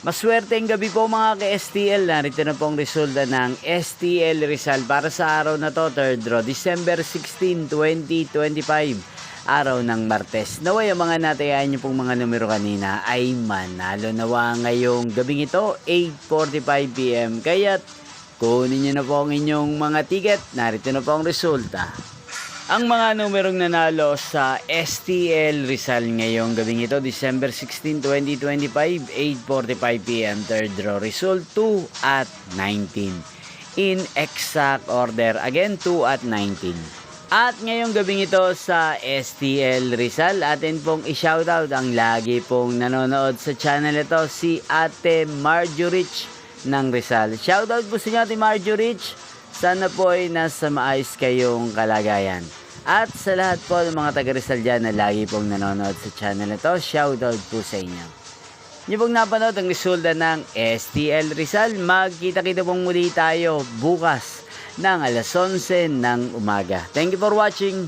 Maswerteng gabi po mga ka-STL. Narito na pong resulta ng STL Rizal para sa araw na to, 3rd draw, December 16, 2025. Araw ng Martes. Naway ang mga natayaan niyo pong mga numero kanina ay manalo nawa ngayong gabing ito, 8:45 PM. Kaya't kunin niyo na po ang inyong mga ticket. Narito na po ang resulta. Ang mga numerong nanalo sa STL Rizal ngayong gabing ito, December 16, 2025, 8:45 PM, 3rd draw, result 2 at 19. In exact order, again 2 at 19. At ngayong gabing ito sa STL Rizal, atin pong i-shoutout ang lagi pong nanonood sa channel ito, si Ate Marjorich ng Rizal. Shoutout po sa inyo, Ate Marjorich. Sana po ay nasa maayos kayong kalagayan. At sa lahat po ng mga taga Rizal dyan na lagi pong nanonood sa channel ito, shoutout po sa inyo. Niyo pong napanood ang resulta ng STL Rizal. Magkita-kita pong muli tayo bukas ng alas 11 ng umaga. Thank you for watching.